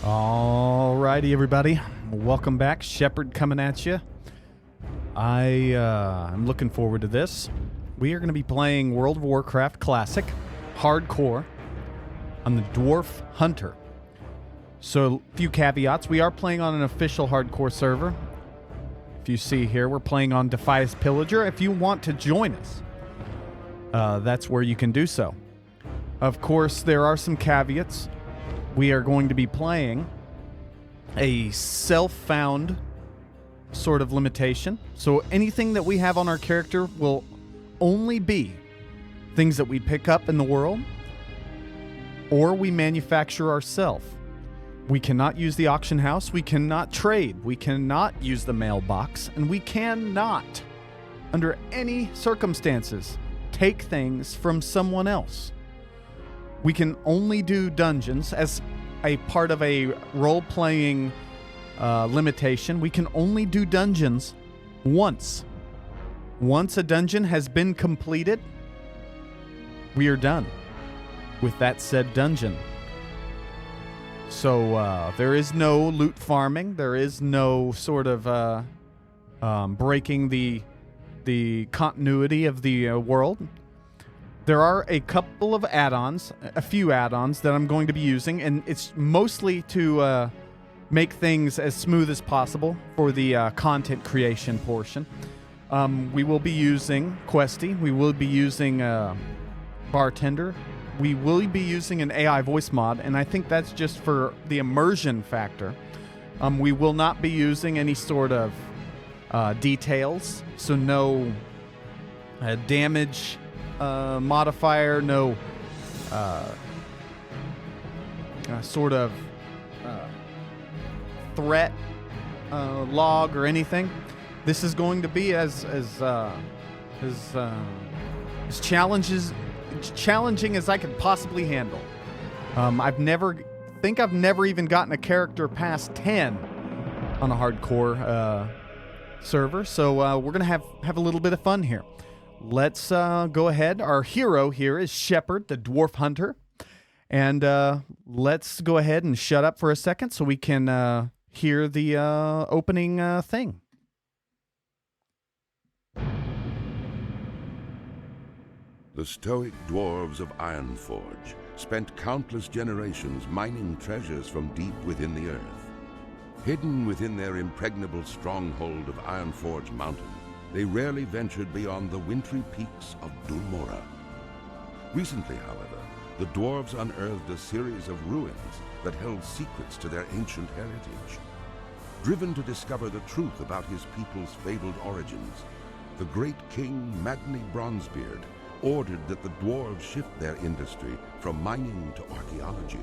Alrighty, everybody. Welcome back. Shep7rd coming at you. I'm looking forward to this. We are going to be playing World of Warcraft Classic, Hardcore, on the Dwarf Hunter. So, a few caveats. We are playing on an official Hardcore server. If you see here, we're playing on Defias Pillager. If you want to join us, that's where you can do so. Of course, there are some caveats. We are going to be playing a self-found sort of limitation. So anything that we have on our character will only be things that we pick up in the world or we manufacture ourselves. We cannot use the auction house. We cannot trade. We cannot use the mailbox. And we cannot, under any circumstances, take things from someone else. We can only do dungeons as a part of a role-playing limitation. We can only do dungeons once. Once a dungeon has been completed, we are done with that said dungeon. So there is no loot farming. There is no sort of breaking the continuity of the world. There are a couple of add-ons, a few add-ons that I'm going to be using, and it's mostly to make things as smooth as possible for the content creation portion. We will be using Questy. We will be using Bartender. We will be using an AI voice mod, and I think that's just for the immersion factor. We will not be using any sort of details, so no damage modifier, no sort of threat log or anything. This is going to be as challenging as I could possibly handle. I've never even gotten a character past 10 on a hardcore server, so we're gonna have a little bit of fun here. Let's go ahead. Our hero here is Shep7rd, the Dwarf Hunter. And let's go ahead and shut up for a second so we can hear the opening thing. The stoic dwarves of Ironforge spent countless generations mining treasures from deep within the earth. Hidden within their impregnable stronghold of Ironforge Mountain, they rarely ventured beyond the wintry peaks of Dulmora. Recently, however, the dwarves unearthed a series of ruins that held secrets to their ancient heritage. Driven to discover the truth about his people's fabled origins, the great king Magni Bronzebeard ordered that the dwarves shift their industry from mining to archaeology.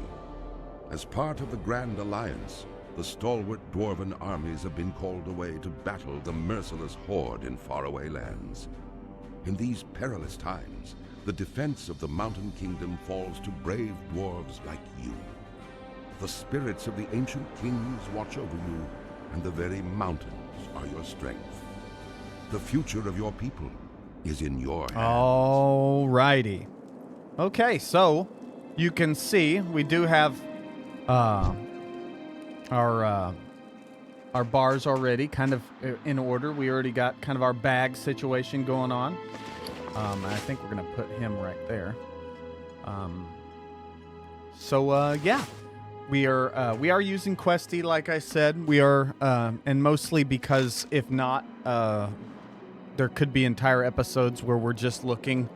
As part of the Grand Alliance, the stalwart dwarven armies have been called away to battle the merciless horde in faraway lands. In these perilous times, the defense of the Mountain Kingdom falls to brave dwarves like you. The spirits of the ancient kings watch over you, and the very mountains are your strength. The future of your people is in your hands. Alrighty. Okay, so you can see we do have our bars already kind of in order. We already got kind of our bag situation going on. I think we're gonna put him right there. Yeah, we are using Questy, like I said. We are, and mostly because if not, there could be entire episodes where we're just looking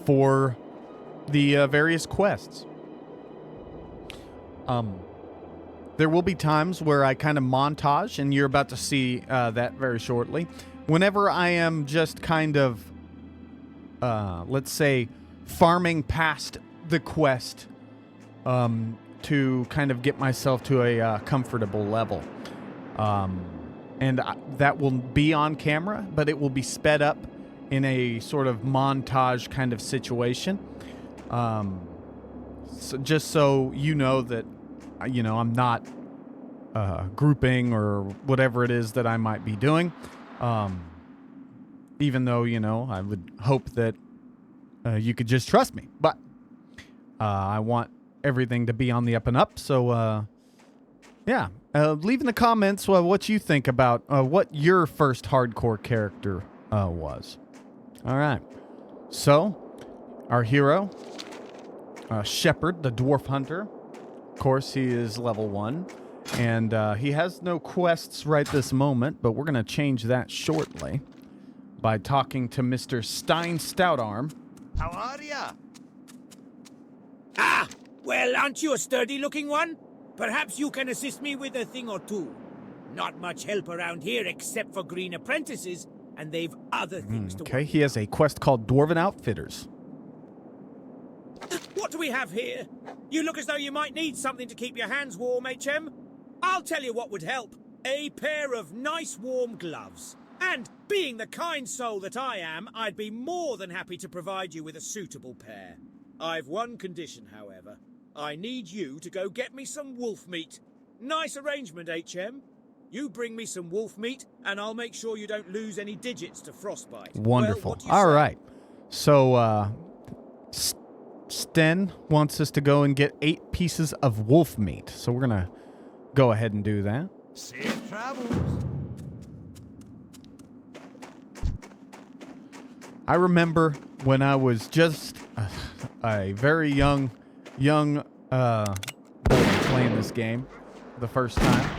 for the various quests. There will be times where I kind of montage, and you're about to see that very shortly. Whenever I am just kind of, let's say, farming past the quest to kind of get myself to a comfortable level. And that will be on camera, but it will be sped up in a sort of montage kind of situation. So just so you know that, I'm not grouping or whatever it is that I might be doing. Even though, I would hope that you could just trust me. But I want everything to be on the up and up. So Yeah. Leave in the comments what you think about what your first hardcore character was. All right. So, our hero, Shep7rd, the dwarf hunter. Of course, he is level 1. And he has no quests right this moment, but we're going to change that shortly by talking to Mr. Stein Stoutarm. How are ya? Ah! Well, aren't you a sturdy-looking one? Perhaps you can assist me with a thing or two. Not much help around here except for green apprentices, and they've other things to Okay, worry. he has a quest called Dwarven Outfitters. What do we have here? You look as though you might need something to keep your hands warm, HM. I'll tell you what would help. A pair of nice warm gloves. And, being the kind soul that I am, I'd be more than happy to provide you with a suitable pair. I've one condition, however. I need you to go get me some wolf meat. Nice arrangement, HM. You bring me some wolf meat, and I'll make sure you don't lose any digits to frostbite. Wonderful. Well, what do you All say? right. So, Sten wants us to go and get 8 pieces of wolf meat. So we're going to go ahead and do that. Safe travels. I remember when I was just a very young boy playing this game the first time.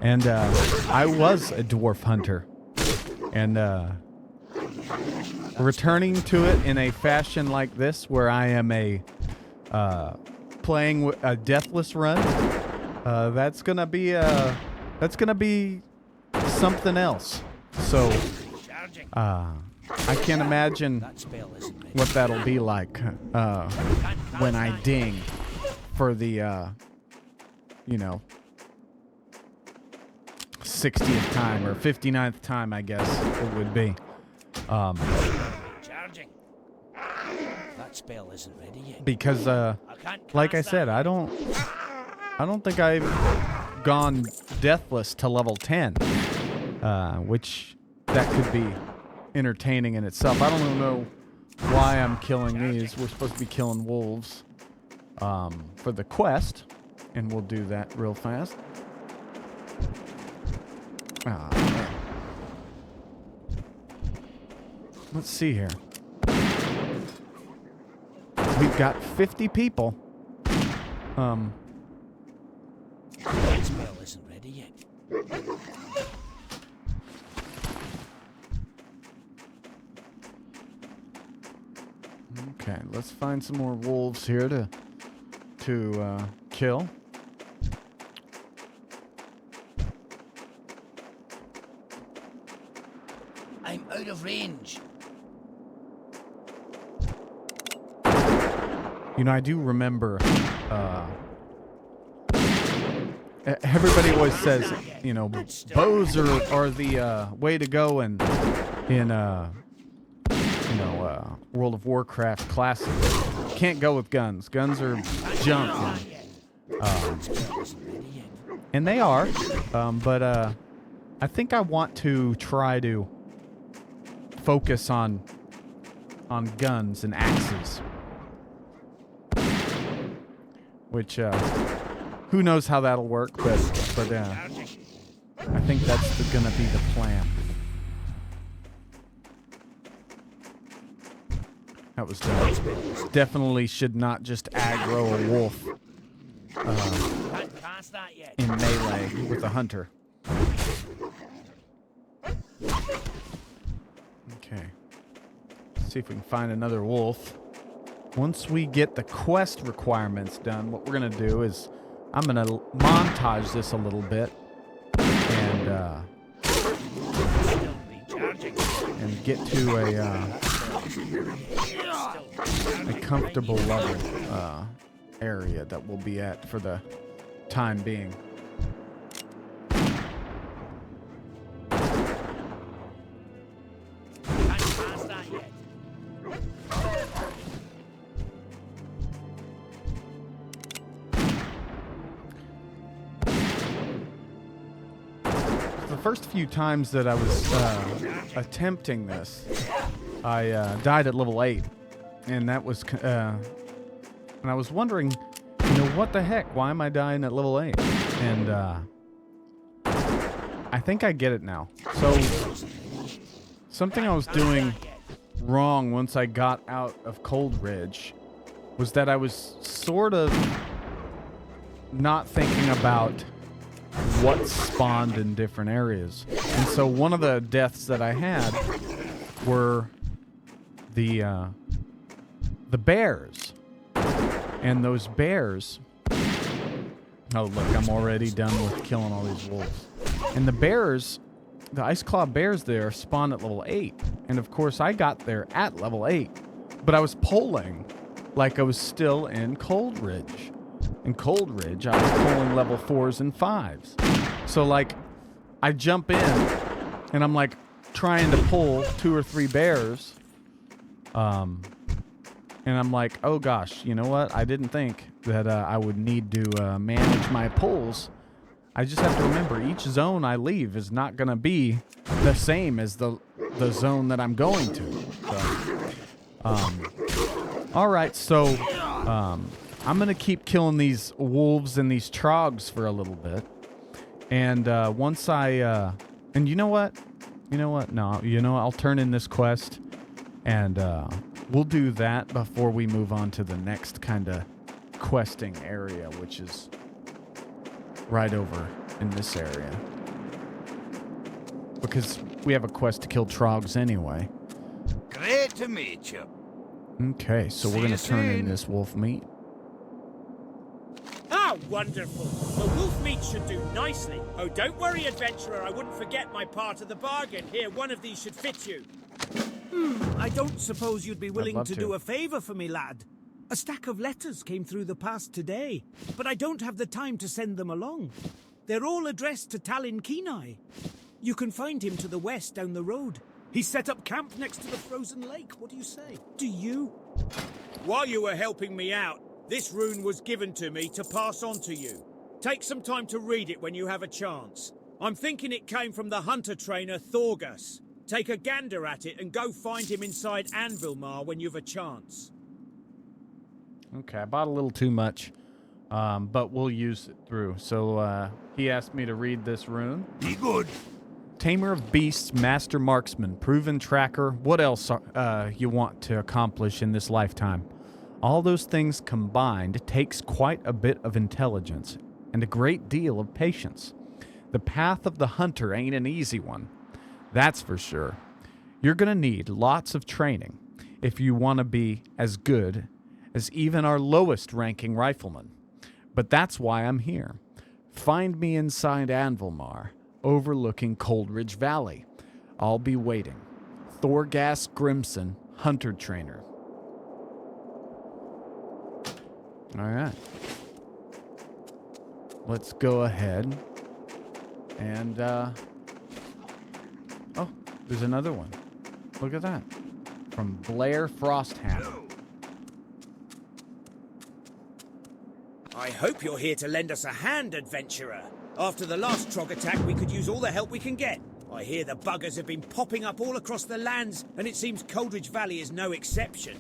And I was a dwarf hunter. And returning to it in a fashion like this, where I am playing a deathless run, that's gonna be something else. So I can't imagine what that'll be like when I ding for the 60th time or 59th time, I guess it would be. Charging. That spell isn't ready yet. Because like I said, I don't think I've gone deathless to level 10, which that could be entertaining in itself. I don't know why I'm killing these. We're supposed to be killing wolves for the quest, and we'll do that real fast. Ah, man. Let's see here. We've got 50 people. That spell isn't ready yet. Okay, let's find some more wolves here to kill. I'm out of range. You know, I do remember, everybody always says, you know, bows are the way to go in World of Warcraft Classic. Can't go with guns. Guns are junk. And they are, but I think I want to try to focus on guns and axes. Which, who knows how that'll work, but I think that's gonna be the plan. That was definitely should not just aggro a wolf in melee with a hunter. Okay. Let's see if we can find another wolf. Once we get the quest requirements done, what we're going to do is I'm going to montage this a little bit and get to a comfortable level area that we'll be at for the time being. The first few times that I was attempting this, I died at level 8, and that was, and I was wondering, you know, what the heck? Why am I dying at level 8? And I think I get it now. So something I was doing wrong once I got out of Cold Ridge was that I was sort of not thinking about what spawned in different areas. And so one of the deaths that I had were the bears. And those bears... Oh, look, I'm already done with killing all these wolves. And the bears, the Ice Claw bears there, spawn at level 8. And of course, I got there at level 8. But I was polling like I was still in Cold Ridge. In Cold Ridge, I was polling level 4s and 5s. So, like, I jump in, and I'm, like, trying to pull 2 or 3 bears. And I'm like, oh gosh, you know what? I didn't think that I would need to manage my pulls. I just have to remember each zone I leave is not going to be the same as the zone that I'm going to. So, all right, so I'm going to keep killing these wolves and these trogs for a little bit. And once I... and you know what? No, I'll turn in this quest. And we'll do that before we move on to the next kind of questing area, which is right over in this area. Because we have a quest to kill trogs anyway. Great to meet you. Okay, so we're going to turn in this wolf meat. Ah, wonderful. The wolf meat should do nicely. Oh, don't worry, adventurer. I wouldn't forget my part of the bargain. Here, one of these should fit you. I don't suppose you'd be willing to do a favor for me, lad. A stack of letters came through the pass today, but I don't have the time to send them along. They're all addressed to Talon Kenai. You can find him to the west down the road. He's set up camp next to the frozen lake. What do you say? Do you? While you were helping me out, this rune was given to me to pass on to you. Take some time to read it when you have a chance. I'm thinking it came from the hunter trainer Thorgus. Take a gander at it and go find him inside Anvilmar when you've a chance. Okay, I bought a little too much, but we'll use it through. So he asked me to read this rune. Be good. Tamer of beasts, master marksman, proven tracker. What else you want to accomplish in this lifetime? All those things combined takes quite a bit of intelligence and a great deal of patience. The path of the hunter ain't an easy one. That's for sure. You're going to need lots of training if you want to be as good as even our lowest ranking rifleman. But that's why I'm here. Find me inside Anvilmar, overlooking Coldridge Valley. I'll be waiting. Thorgas Grimson, hunter trainer. All right. Let's go ahead and oh, there's another one. Look at that. From Blair Frosthammer. I hope you're here to lend us a hand, adventurer. After the last Trog attack, we could use all the help we can get. I hear the buggers have been popping up all across the lands, and it seems Coldridge Valley is no exception.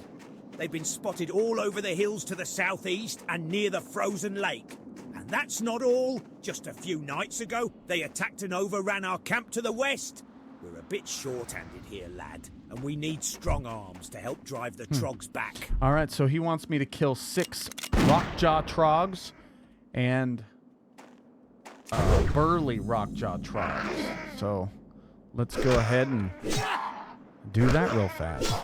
They've been spotted all over the hills to the southeast and near the frozen lake. And that's not all. Just a few nights ago, they attacked and overran our camp to the west. We're a bit short-handed here, lad, and we need strong arms to help drive the Trogs back. All right, so he wants me to kill 6 Rockjaw Trogs and burly Rockjaw Trogs. So let's go ahead and do that real fast.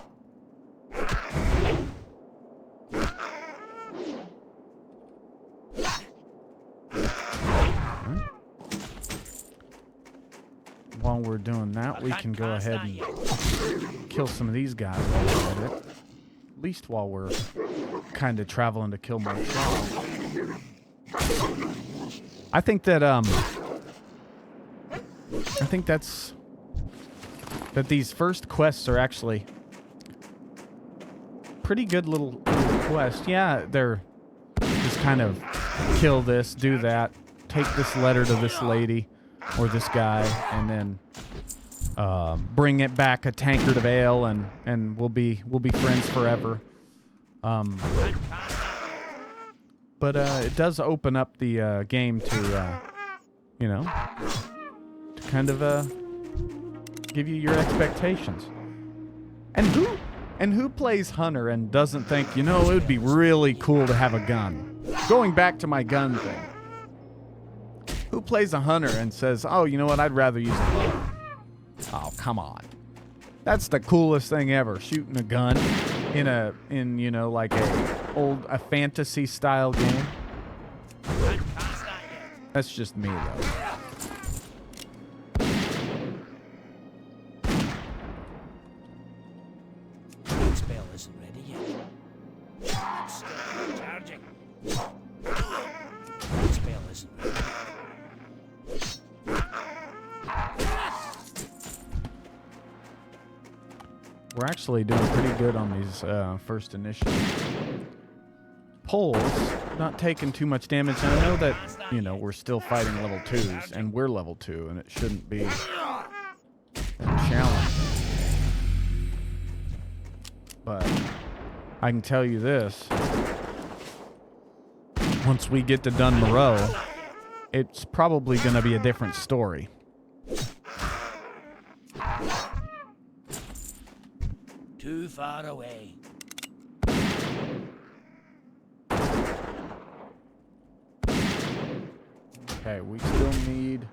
While we're doing that, we can go ahead and kill some of these guys while we're at it. At least while we're kind of traveling to kill more Trogs. I think that these first quests are actually pretty good little quests. Yeah, they're just kind of kill this, do that, take this letter to this lady or this guy, and then bring it back a tankard of ale, and we'll be friends forever. But it does open up the game to, you know, to kind of give you your expectations. And who plays Hunter and doesn't think, you know, it would be really cool to have a gun? Going back to my gun thing. Who plays a Hunter and says, oh, you know what, I'd rather use a bow? Oh, come on. That's the coolest thing ever, shooting a gun in you know, like a fantasy style game. That's just me though. Spell isn't ready yet. Charging. Spell isn't ready. We're actually doing pretty good on these first initiatives. Poles, not taking too much damage. And I know that, you know, we're still fighting level 2s, and we're level 2, and it shouldn't be a challenge. But I can tell you this. Once we get to Dun Moreau, it's probably going to be a different story. Too far away. Okay, we still need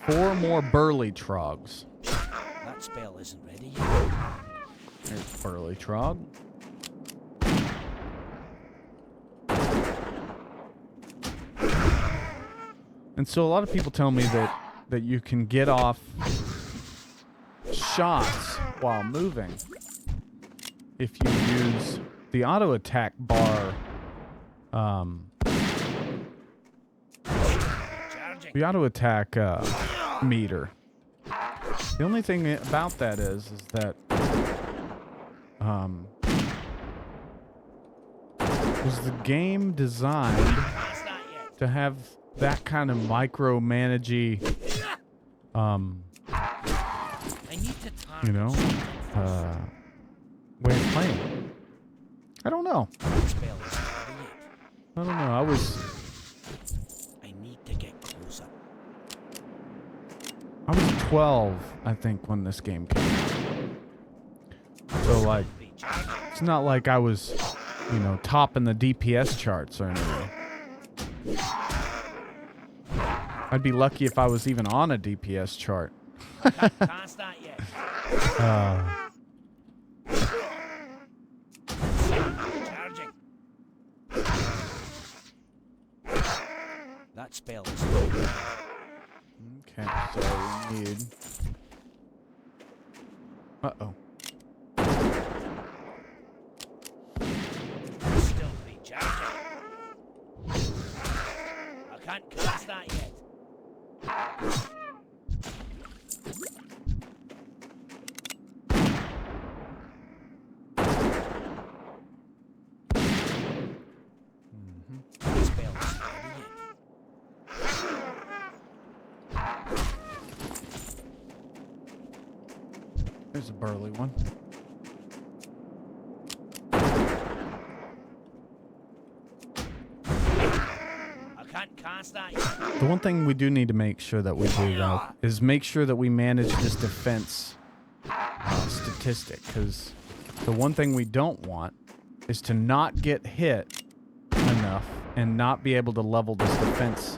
4 more burly trogs. That spell isn't ready yet. There's burly trog. And so a lot of people tell me that you can get off shots while moving if you use the auto attack bar. The auto attack meter. The only thing about that is that was the game designed to have that kind of micromanagey you know, way of playing? I don't know. I don't know. I need to get closer. I was 12, I think, when this game came out. So, like, it's not like I was, you know, topping the DPS charts or anything. I'd be lucky if I was even on a DPS chart. Can't start yet. Charging. That spell is okay, so we need... Uh-oh. still be charging. I can't cast that yet. There's a burly one. I can't cast that yet. The one thing we do need to make sure that we do, though, is make sure that we manage this defense statistic, because the one thing we don't want is to not get hit enough and not be able to level this defense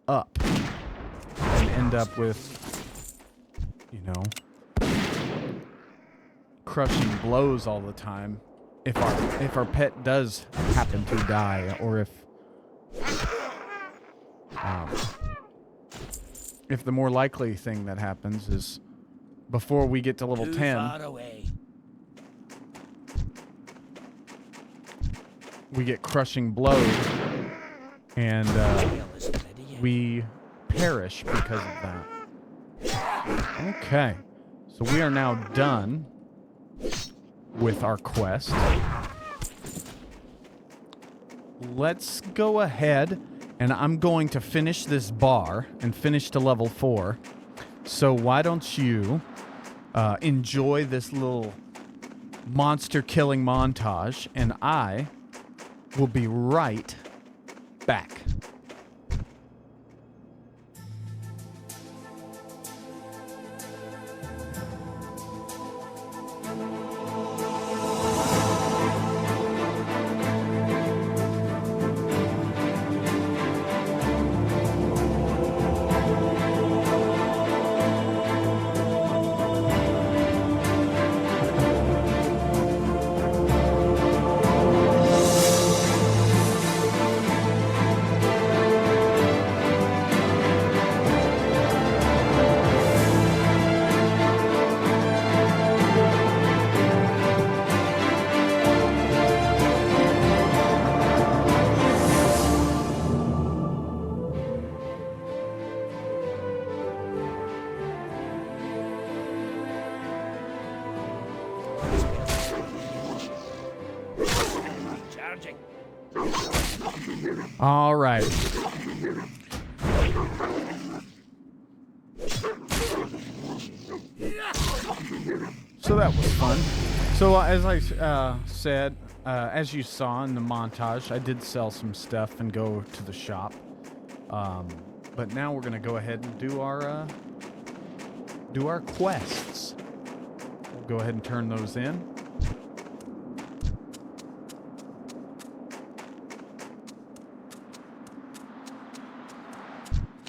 up and end up with, you know, crushing blows all the time if our pet does happen to die, or if the more likely thing that happens is before we get to level 10, we get crushing blows and we perish because of that. Okay, so we are now done with our quest. Let's go ahead, and I'm going to finish this bar and finish to level 4. So why don't you enjoy this little monster killing montage, and I We'll be right back. All right. So that was fun. So as I said, as you saw in the montage, I did sell some stuff and go to the shop. But now we're gonna go ahead and do our quests. We'll go ahead and turn those in.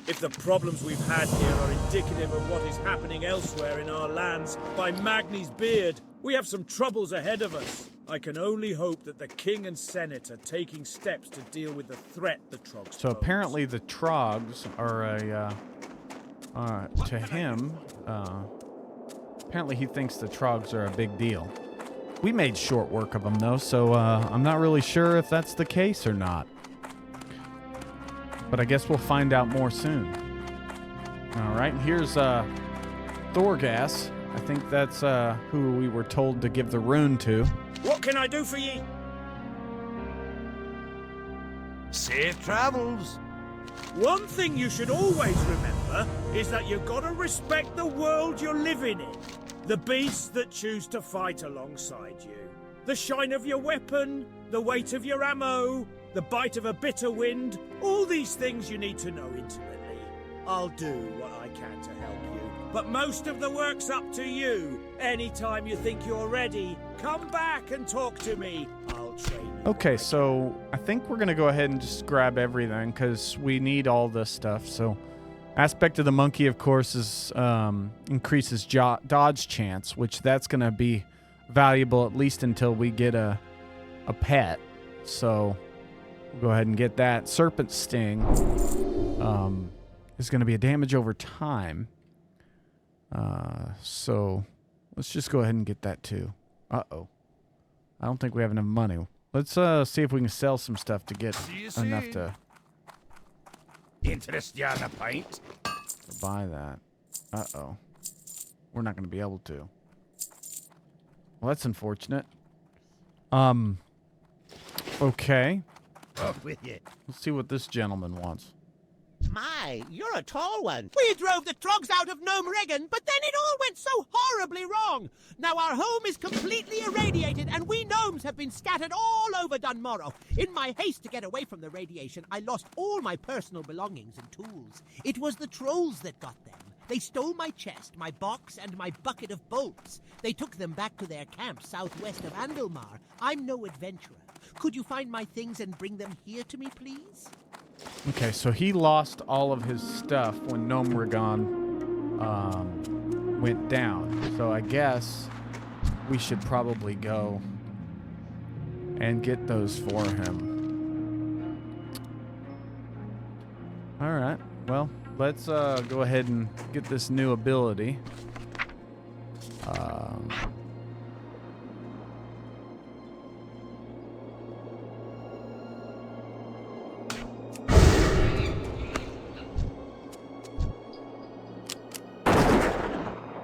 If the problems we've had here are indicative of what is happening elsewhere in our lands, by Magni's beard, we have some troubles ahead of us. I can only hope that the King and Senate are taking steps to deal with the threat the Trogs pose. So apparently the Trogs are to him, apparently he thinks the Trogs are a big deal. We made short work of them though, so I'm not really sure if that's the case or not. But I guess we'll find out more soon. All right, here's Thorgas. I think that's who we were told to give the rune to. What can I do for ye? Safe travels. One thing you should always remember is that you've got to respect the world you're living in. The beasts that choose to fight alongside you. The shine of your weapon, the weight of your ammo, the bite of a bitter wind, all these things you need to know intimately. I'll do what I can to help you, but most of the work's up to you. Anytime you think you're ready, come back and talk to me. I'll train you. Okay, so I think we're going to go ahead and just grab everything because we need all this stuff. So aspect of the monkey, of course, is increases dodge chance, which that's going to be valuable at least until we get a pet. So we'll go ahead and get that. Serpent Sting is going to be a damage over time. So let's just go ahead and get that too. Uh-oh. I don't think we have enough money. Let's see if we can sell some stuff to get enough to Interest you on a pint? buy that. Uh-oh. We're not going to be able to. Well, that's unfortunate. Okay. Off with you. Let's see what this gentleman wants. My, you're a tall one. We drove the Trogs out of Gnome Regan, but then it all went so horribly wrong. Now our home is completely irradiated, and we gnomes have been scattered all over Dunmorrow. In my haste to get away from the radiation, I lost all my personal belongings and tools. It was the trolls that got them. They stole my chest, my box, and my bucket of bolts. They took them back to their camp southwest of Andalmar. I'm no adventurer. Could you find my things and bring them here to me, please? Okay, so he lost all of his stuff when Gnome Regan went down. So I guess we should probably go and get those for him. All right, well, let's go ahead and get this new ability.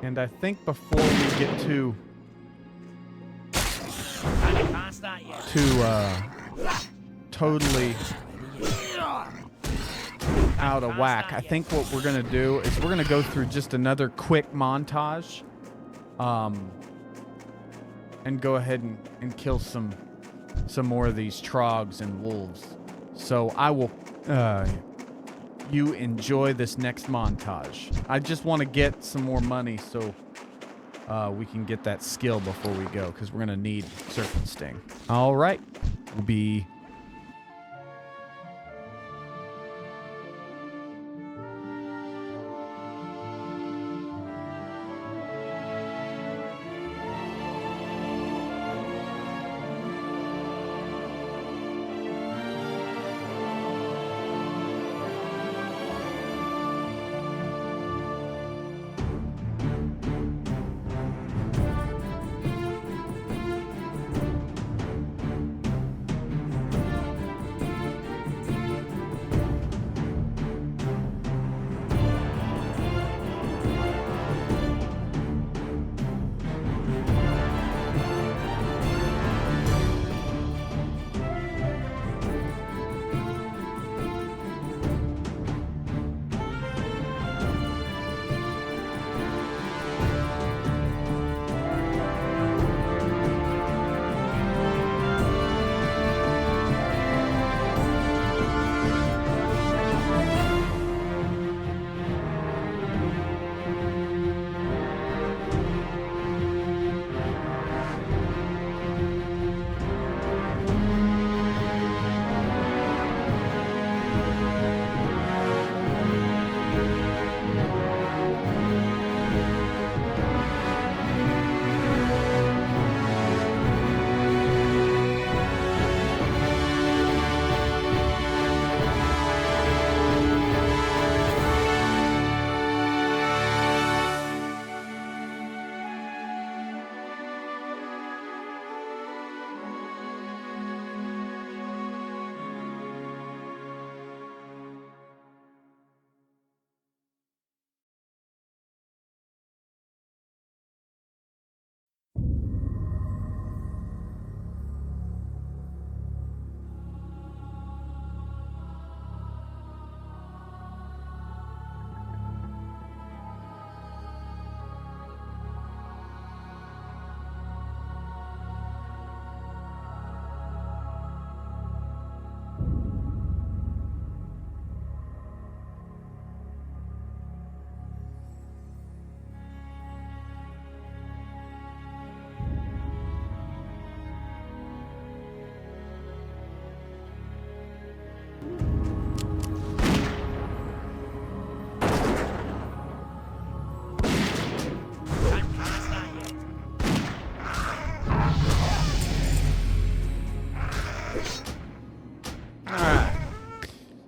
And I think before we get to totally out of whack, I think what we're gonna do is we're gonna go through just another quick montage, and go ahead and kill some some more of these trogs and wolves. So I will, you enjoy this next montage. I just want to get some more money so we can get that skill before we go, because we're going to need Serpent Sting. All right. We'll be...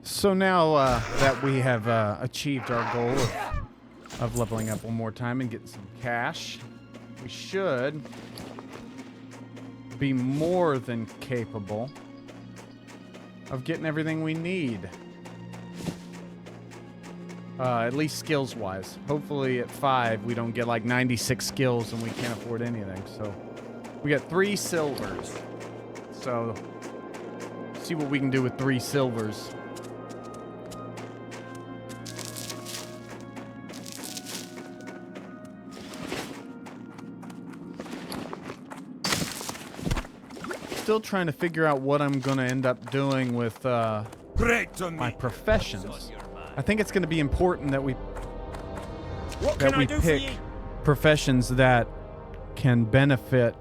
So now that we have achieved our goal of leveling up one more time and getting some cash, we should be more than capable of getting everything we need. At least skills-wise. Hopefully at 5 we don't get like 96 skills and we can't afford anything. So we got 3 silvers. So see what we can do with 3 silvers. Still trying to figure out what I'm going to end up doing with my professions. I think it's going to be important that we pick professions that can benefit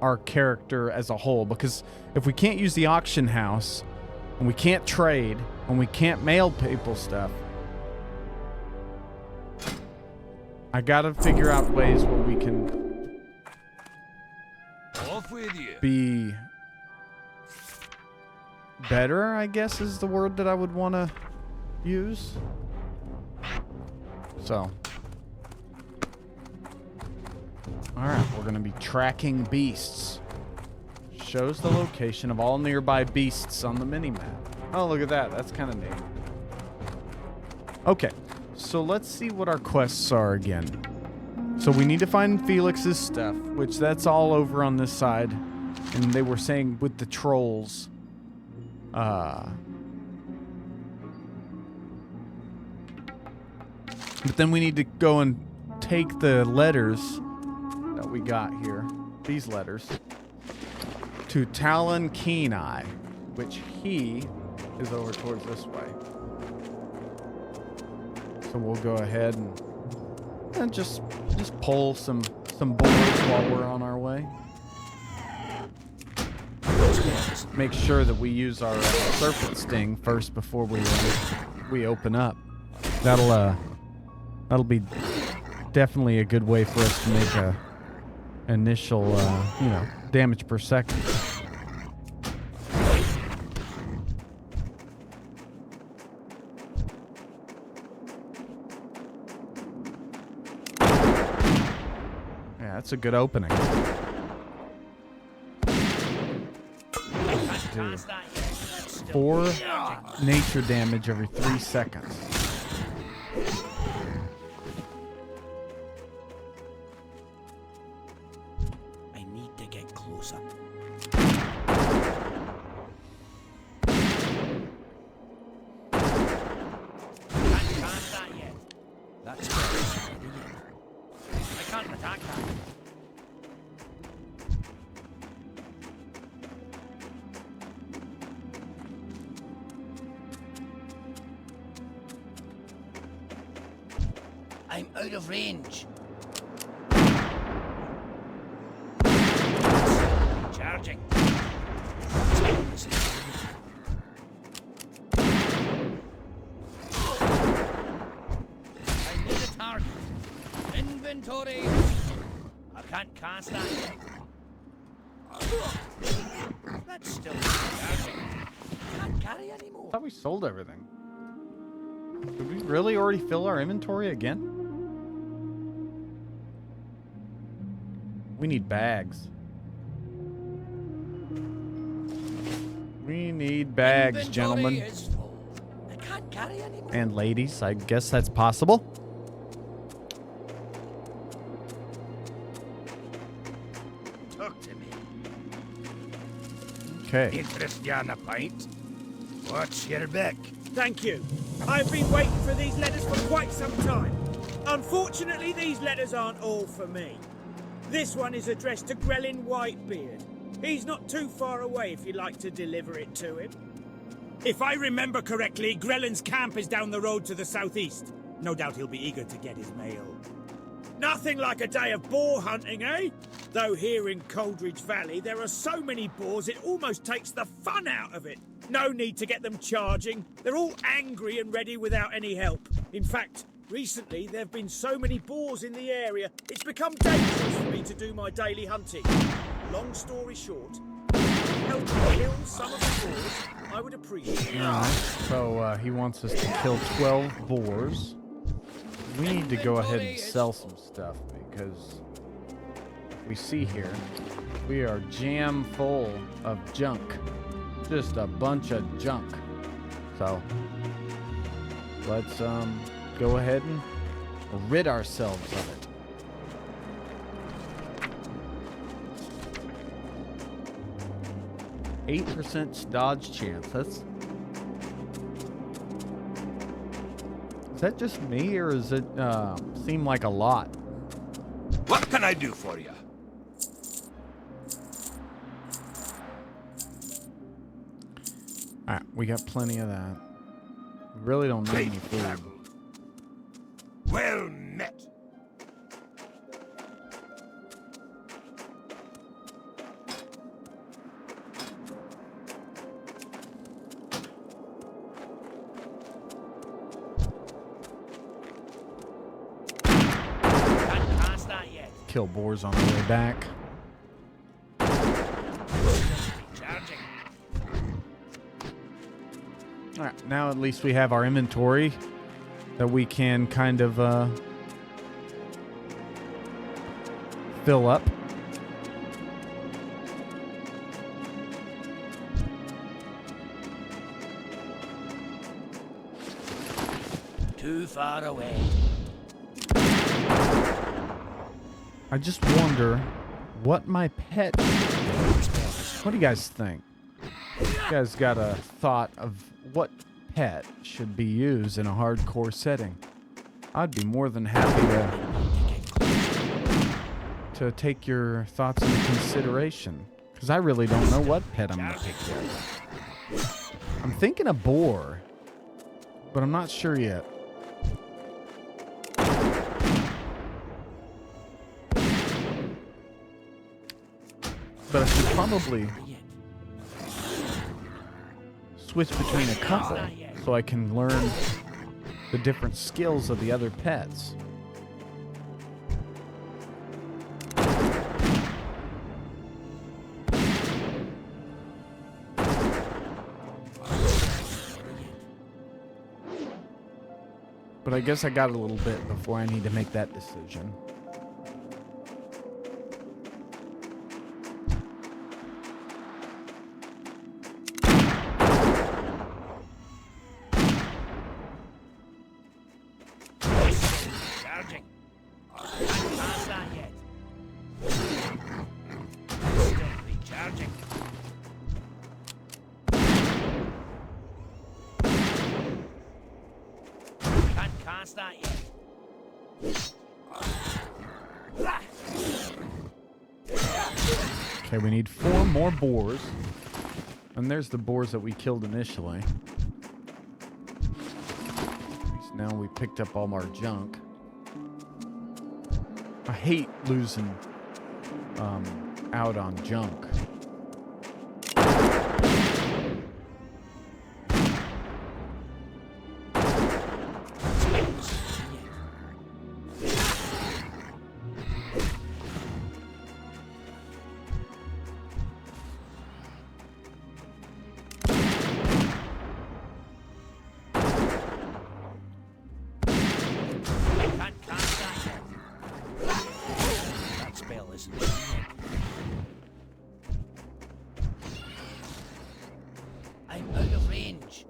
our character as a whole, because if we can't use the auction house and we can't trade and we can't mail people stuff, I got to figure out ways where we can be better, I guess is the word that I would want to use. So, alright, we're going to be tracking beasts. Shows the location of all nearby beasts on the minimap. Oh, look at that. That's kind of neat. Okay, so let's see what our quests are again. So we need to find Felix's stuff, which that's all over on this side. And they were saying with the trolls. But then we need to go and take the letters that we got here, these letters, to Talon Keen-Eye, which he is over towards this way. So we'll go ahead and just pull some boars while we're on our way. Make sure that we use our serpent sting first before we open up. That'll be definitely a good way for us to make a initial damage per second. Yeah, that's a good opening. Do 4 nature damage every 3 seconds. I need to get closer. Can't cast that yet. That's good. I can't attack that. I'm out of range. Charging. I need a target. Inventory. I can't cast that yet. That's still charging. Can't carry anymore. I thought we sold everything. Did we really already fill our inventory again? We need bags. We need bags, gentlemen. Is full. I can't carry anymore. And ladies, I guess that's possible. Talk to me. Okay. Interest you on a pint? Watch your back. Thank you. I've been waiting for these letters for quite some time. Unfortunately, these letters aren't all for me. This one is addressed to Grelin Whitebeard. He's not too far away if you'd like to deliver it to him. If I remember correctly, Grelin's camp is down the road to the southeast. No doubt he'll be eager to get his mail. Nothing like a day of boar hunting, eh? Though here in Coldridge Valley, there are so many boars it almost takes the fun out of it. No need to get them charging. They're all angry and ready without any help. In fact, recently there have been so many boars in the area, it's become dangerous for me to do my daily hunting. Long story short, if you help me kill some of the boars, I would appreciate it. Alright, so he wants us to kill 12 boars. We need to go ahead and sell some stuff because we see here we are jam full of junk. Just a bunch of junk. So let's go ahead and rid ourselves of it. %8 dodge chance. Is that just me, or does it seem like a lot? What can I do for you? Alright, we got plenty of that. We really don't need any food. Well met. Can't pass that yet. Kill boars on the way back. Charging. Alright, now at least we have our inventory that we can kind of fill up. Too far away. I just wonder what my pet should be. What do you guys think? You guys got a thought of what pet should be used in a hardcore setting? I'd be more than happy to take your thoughts into consideration, Because I really don't know what pet I'm going to pick yet. I'm thinking a boar, but I'm not sure yet. But I should probably switch between a couple so I can learn the different skills of the other pets. But I guess I got a little bit before I need to make that decision. Charging. Can't pass that yet. Still recharging. Can't cast that yet. Okay, we need 4 more boars. And there's the boars that we killed initially. At least now we picked up all our junk. I hate losing out on junk. Can't cast that yet. That spell isn't it? I'm out of range.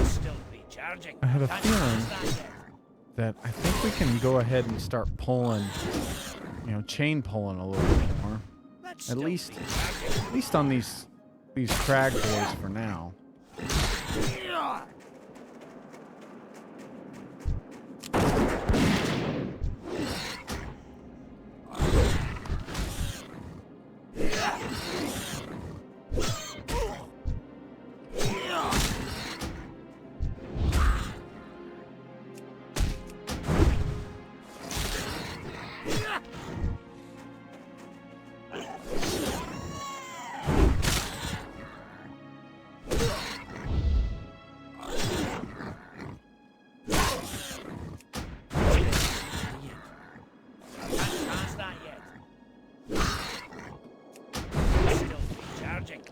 Still recharging. I have a Can't feeling cast that yet. that I think we can go ahead and start pulling, you know, chain pulling a little bit more. That's At still least recharging. on these crag boys for now. Can't cast that yet. Still recharging.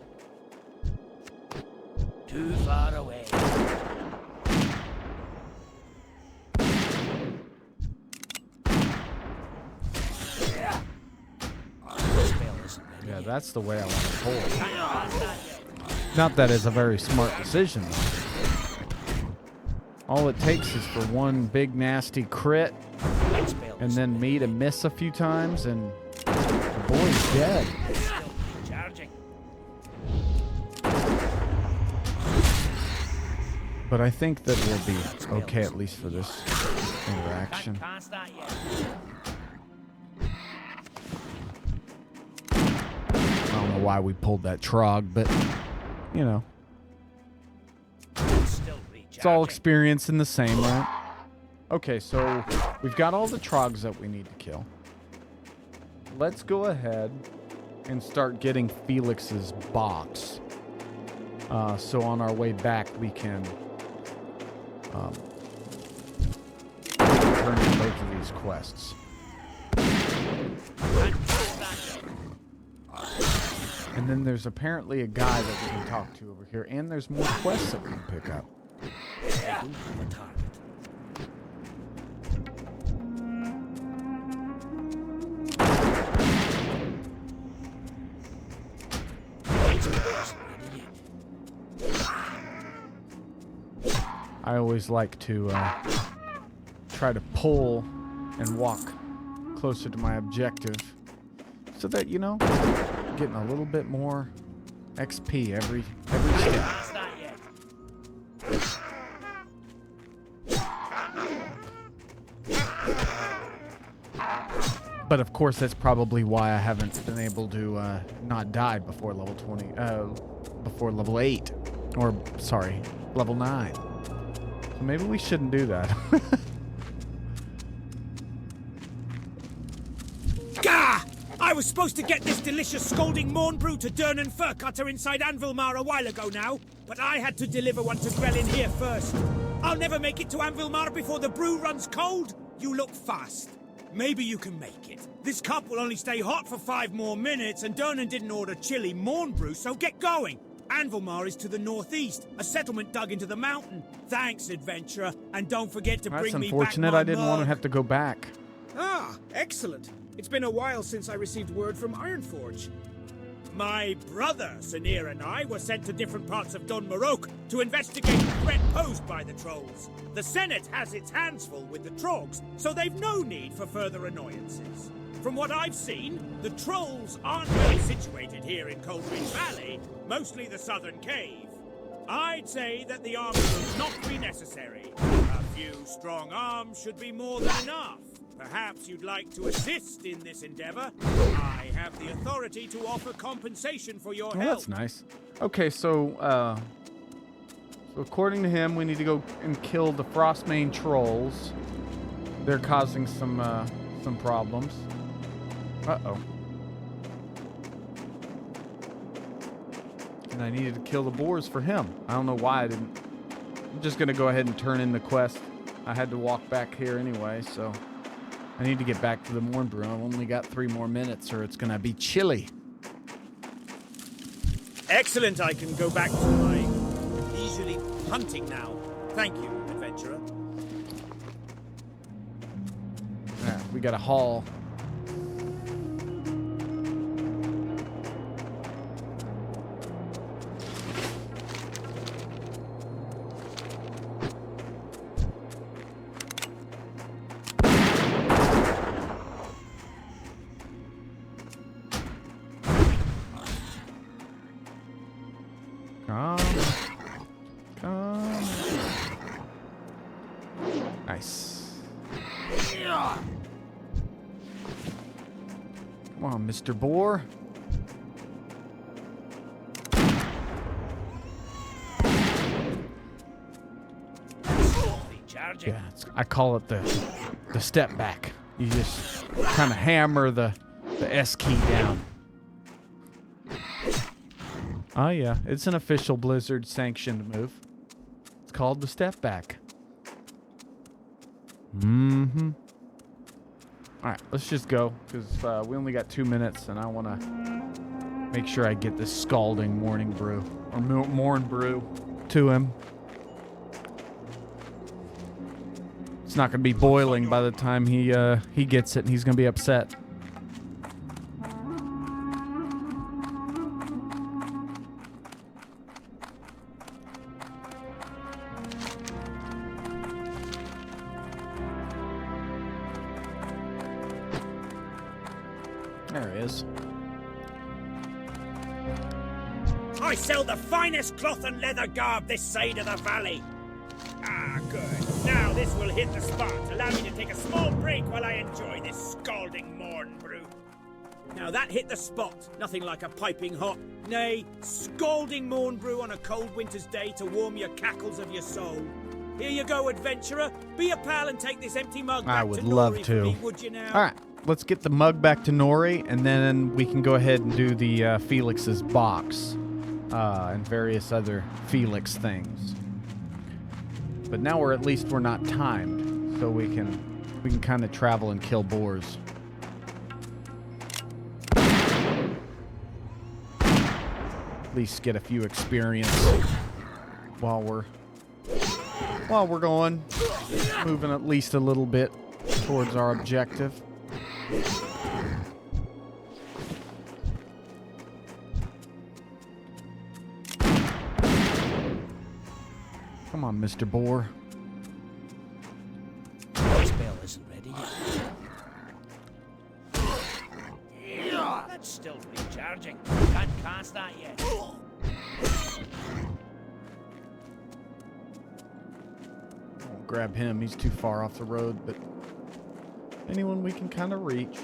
Too far away. Spell isn't ready Yeah, yet. that's the way I want to pull it. Can't cast that yet. Not that it's a very smart decision, though. All it takes is for one big nasty crit, That spell and isn't then me to miss a few times, and the boy's dead. still recharging. But I think that we'll be okay, at least for this interaction. Can't cast that yet. I don't know why we pulled that trog, but, you know, Still it's all recharging. experience in the same, right? Okay, so we've got all the trogs that we need to kill. Let's go ahead and start getting Felix's box. So on our way back, we can turn in both of these quests. Can't cast that yet. And then there's apparently a guy that we can talk to over here, and there's more quests that we can pick up. I don't have a target. I always like to try to pull and walk closer to my objective so that, you know, getting a little bit more XP every step. Cast that yet. But of course, that's probably why I haven't been able to not die before level 20, before level 8, or sorry, level 9. So maybe we shouldn't do that. Gah! I was supposed to get this delicious scalding morn brew to Dern and Furcutter inside Anvilmar a while ago now, but I had to deliver one to Grell in here first. I'll never make it to Anvilmar before the brew runs cold. You look fast. Maybe you can make it. This cup will only stay hot for 5 more minutes, and Dernan didn't order chili morn brew, so get going. Anvilmar is to the northeast, a settlement dug into the mountain. Thanks, adventurer, and don't forget to That's bring me back unfortunate. my I didn't want to mug. have to go back. Ah, excellent. It's been a while since I received word from Ironforge. My brother, Sanir, and I were sent to different parts of Don Morok to investigate the threat posed by the trolls. The Senate has its hands full with the trogs, so they've no need for further annoyances. From what I've seen, the trolls aren't well situated here in Coldridge Valley, mostly the southern cave. I'd say that the army will not be necessary. A few strong arms should be more than enough. Perhaps you'd like to assist in this endeavor. I have the authority to offer compensation for your Oh, help. that's nice. Okay, so according to him, we need to go and kill the Frostmane trolls. They're causing some problems. Uh-oh. And I needed to kill the boars for him. I don't know why I didn't. I'm just gonna go ahead and turn in the quest. I had to walk back here anyway, so I need to get back to the morn brew. I've only got 3 more minutes, or it's gonna be chilly. Excellent, I can go back to my leisurely hunting now. Thank you, adventurer. Yeah, we got a haul. Come. Nice. Come on, Mr. Boar. Yeah, I call it the step back. You just kind of hammer the S key down. Oh yeah, it's an official Blizzard sanctioned move. It's called the step back. Mm-hmm. All right, let's just go because we only got 2 minutes, and I want to make sure I get this scalding morning brew or morn brew to him. It's not going to be boiling by the time he gets it, and he's going to be upset. There he is. I sell the finest cloth and leather garb this side of the valley. Ah, good. Now this will hit the spot. Allow me to take a small break while I enjoy this scalding morn brew. Now that hit the spot. Nothing like a piping hot, nay, scalding morn brew on a cold winter's day to warm your cackles of your soul. Here you go, adventurer. Be a pal and take this empty mug back I would to love Nori to. for me, would you now? All right, let's get the mug back to Nori, and then we can go ahead and do the Felix's box and various other Felix things. But now we're not timed, so we can kind of travel and kill boars. At least get a few experience while we're going, moving at least a little bit towards our objective. Come on, Mr. Boar. Spell isn't ready yet. That's still recharging. Can't cast that yet. Won't grab him. He's too far off the road, but Anyone we can kind of reach.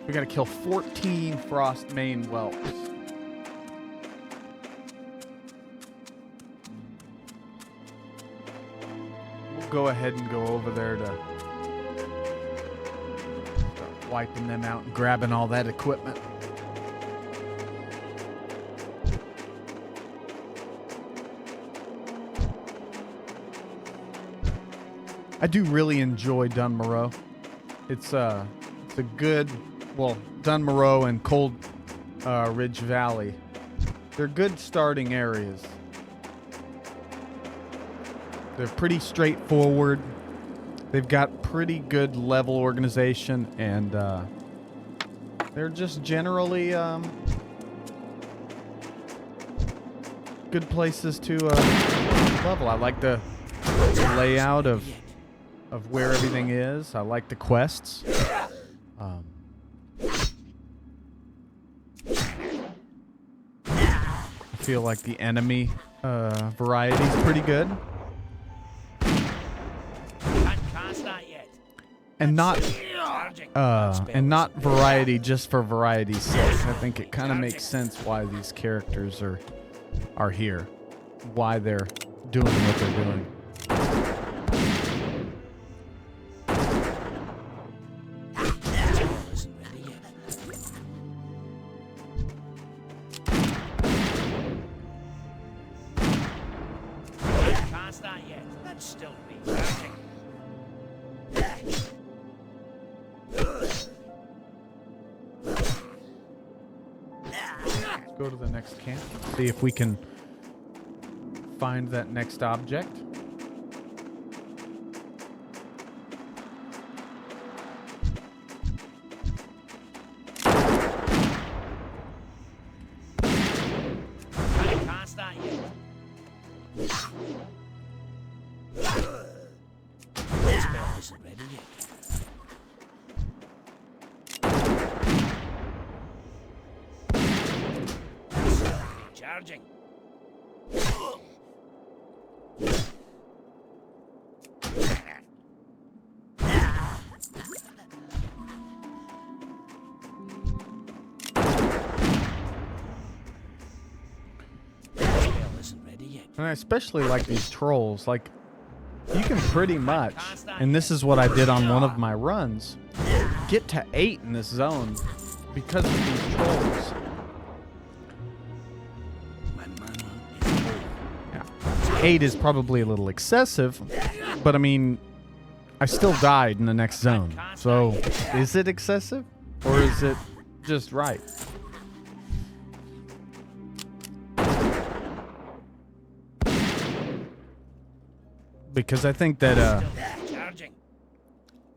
We gotta kill 14 frost mane whelps. We'll go ahead and go over there to start wiping them out and grabbing all that equipment. I do really enjoy Dunmoreau. It's a good, well, Dunmoreau and Cold Ridge Valley. They're good starting areas. They're pretty straightforward. They've got pretty good level organization, and they're just generally good places to level. I like the layout of where everything is. I like the quests. I feel like the enemy variety is pretty good. And not variety just for variety's sake. I think it kind of makes sense why these characters are here, why they're doing what they're doing. Go to the next camp, see if we can find that next object. Can't start yet. This spell isn't ready yet. Charging. And I especially like these trolls. Like, you can pretty much, and this is what I did on one of my runs, get to 8 in this zone because of these trolls. Yeah. 8 is probably a little excessive, but I mean, I still died in the next zone. So, is it excessive? Or is it just right? Because I think that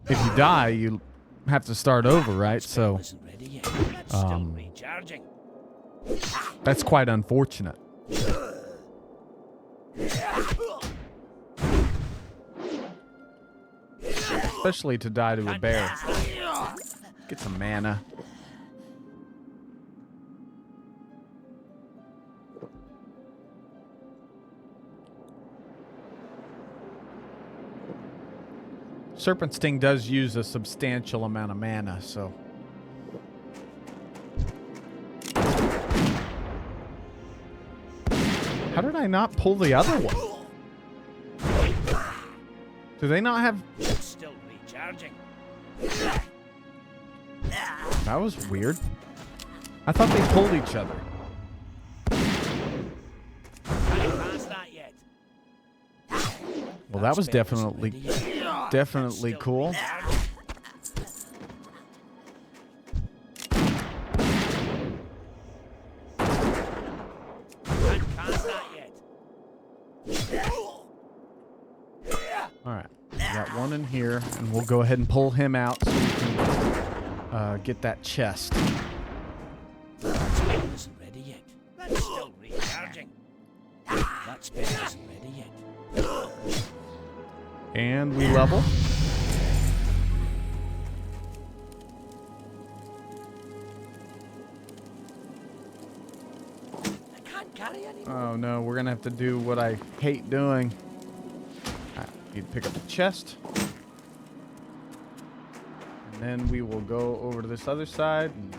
if you die, you have to start over, right? So that's quite unfortunate. Especially to die to a bear. Get some mana. Serpent Sting does use a substantial amount of mana, so. How did I not pull the other one? Do they not have... Still recharging. That was weird. I thought they pulled each other. Well, that was definitely cool. All right, we got one in here, and we'll go ahead and pull him out so we can get that chest. That spell isn't ready yet. That's still recharging. That spell isn't ready yet. And we level. I can't No, we're gonna have to do what I hate doing. Need to pick up the chest. And then we will go over to this other side. And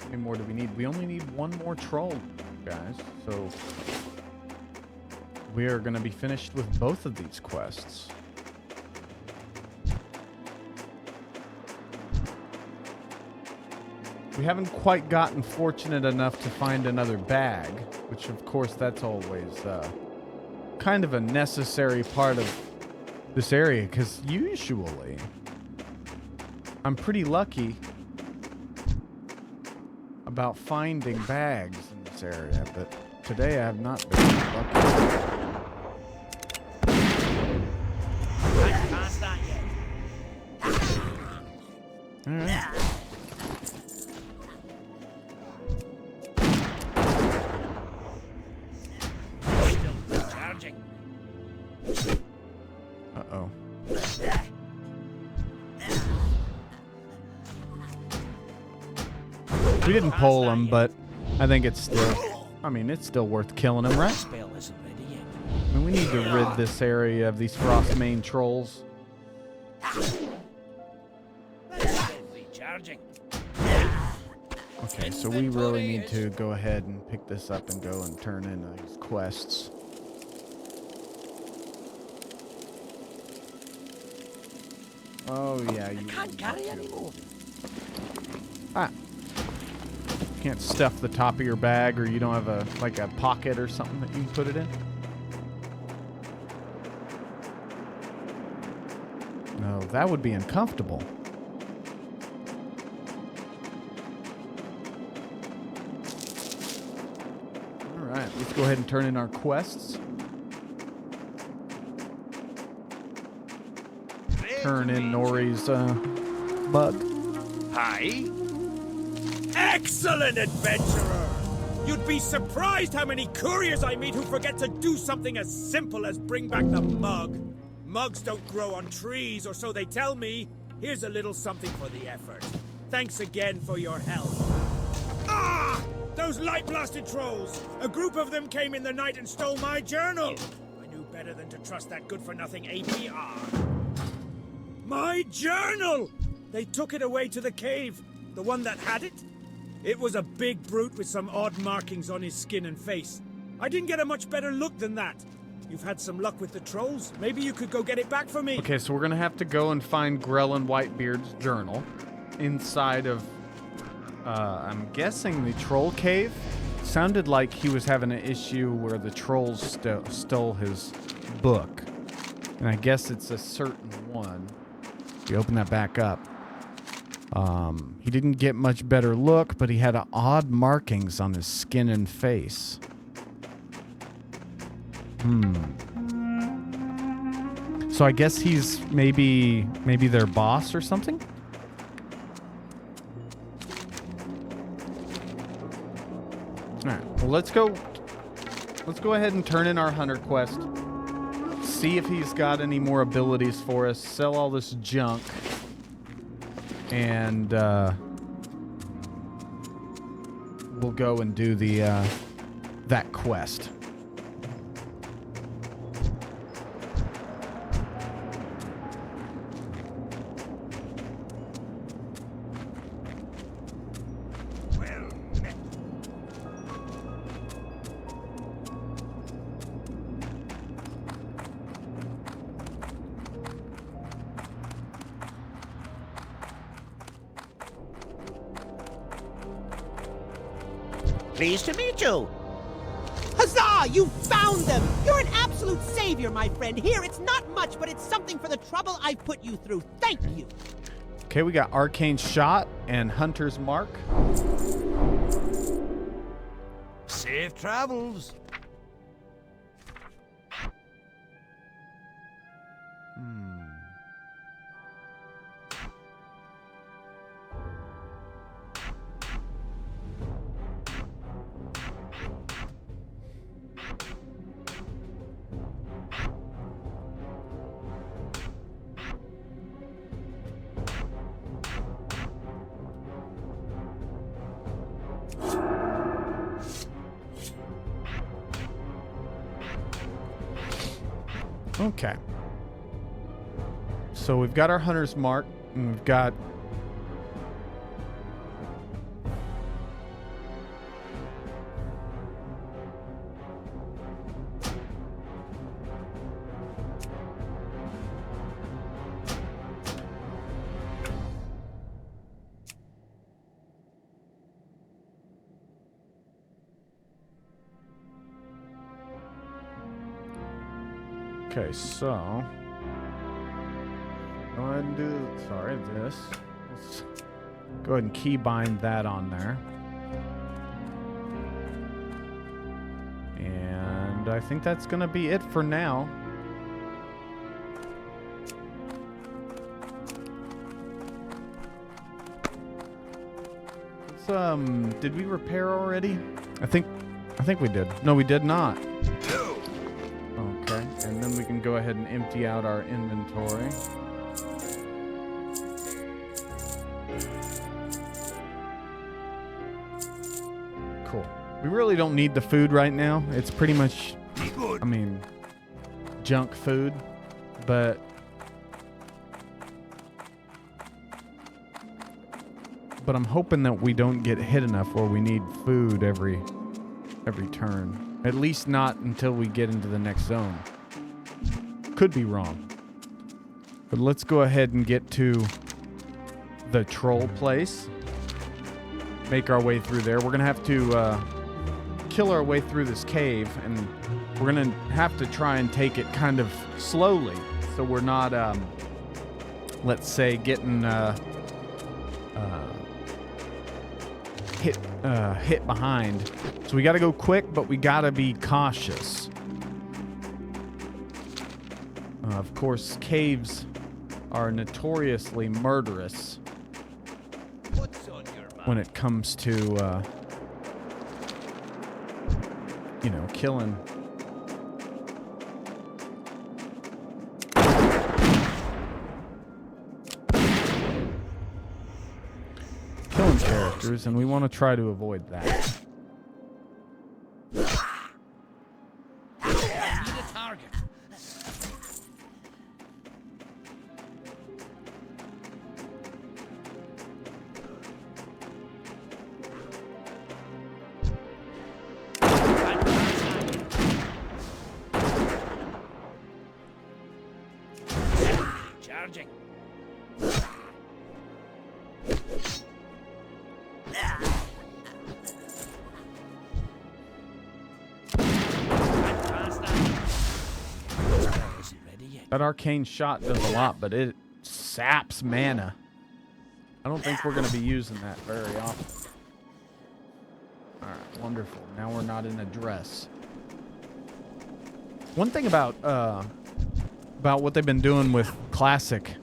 how many more do we need? We only need one more troll, guys. So we are gonna be finished with both of these quests. We haven't quite gotten fortunate enough to find another bag, which of course that's always kind of a necessary part of this area, because usually I'm pretty lucky about finding bags in this area, but today I have not been lucky. I can't that yet. All right. Still recharging. Uh-oh. We didn't pull him, but I think it's still, I mean, it's still worth killing him, right? Spell isn't ready yet. I mean, we need to rid this area of these Frostmane trolls. Still recharging. Okay, so we really need to go ahead and pick this up and go and turn in these quests. Oh yeah, you Can't carry anymore. Ah. Can't stuff the top of your bag, or you don't have a like a pocket or something that you can put it in? No, that would be uncomfortable. All right, let's go ahead and turn in our quests. Turn in Nori's bug. Hi. Excellent, adventurer! You'd be surprised how many couriers I meet who forget to do something as simple as bring back the mug. Mugs don't grow on trees, or so they tell me. Here's a little something for the effort. Thanks again for your help. Ah! Those light-blasted trolls! A group of them came in the night and stole my journal! I knew better than to trust that good-for-nothing APR. My journal! They took it away to the cave. The one that had it? It was a big brute with some odd markings on his skin and face. I didn't get a much better look than that. You've had some luck with the trolls. Maybe you could go get it back for me. Okay, so we're gonna have to go and find Grellin Whitebeard's journal inside of, I'm guessing the troll cave. Sounded like he was having an issue where the trolls stole his book. And I guess it's a certain one. We open that back up. He didn't get much better look, but he had odd markings on his skin and face. So I guess he's maybe their boss or something? Alright, well let's go ahead and turn in our hunter quest. See if he's got any more abilities for us. Sell all this junk. And we'll go and do the that quest. Pleased to meet you. Huzzah! You found them! You're an absolute savior, my friend. Here, it's not much, but it's something for the trouble I've put you through. Thank you. Okay, we got Arcane Shot and Hunter's Mark. Safe travels. Okay. So we've got our hunter's mark, and we've got... Okay, so go ahead and do, sorry, this. Let's go ahead and key bind that on there. And I think that's going to be it for now. Let's, did we repair already? I think we did. No, we did not. Okay, and then we can go ahead and empty out our inventory. Cool. We really don't need the food right now. It's pretty much, I mean, junk food, but I'm hoping that we don't get hit enough where we need food every turn. At least not until we get into the next zone. Could be wrong. But let's go ahead and get to the troll place. Make our way through there. We're going to have to kill our way through this cave, and we're going to have to try and take it kind of slowly so we're not, let's say, getting hit behind. So we got to go quick, but we got to be cautious. Of course, caves are notoriously murderous when it comes to, you know, killing. Killing characters, and we want to try to avoid that. Charging. That arcane shot does a lot, but it saps mana. I don't think we're going to be using that very often. Alright, wonderful. Now we're not in a dress. One thing about what they've been doing with Classic,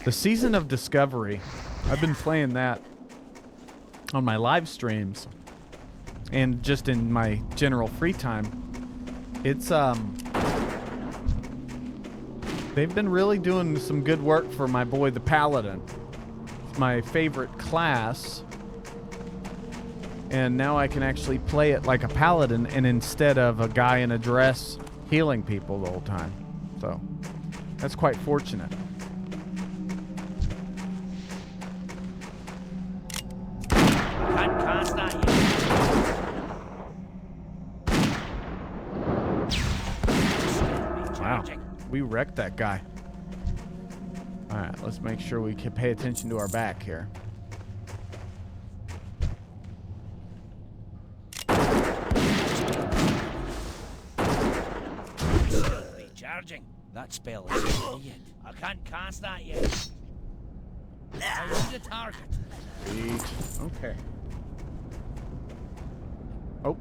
the Season of Discovery, I've been playing that on my live streams and just in my general free time. It's they've been really doing some good work for my boy the Paladin. It's my favorite class. And now I can actually play it like a Paladin and instead of a guy in a dress healing people the whole time. So that's quite fortunate. Wow, we wrecked that guy. All right, let's make sure we can pay attention to our back here. Recharging. That spell isn't ready yet. I can't cast that yet. I need a target. Sweet. Okay. Oh.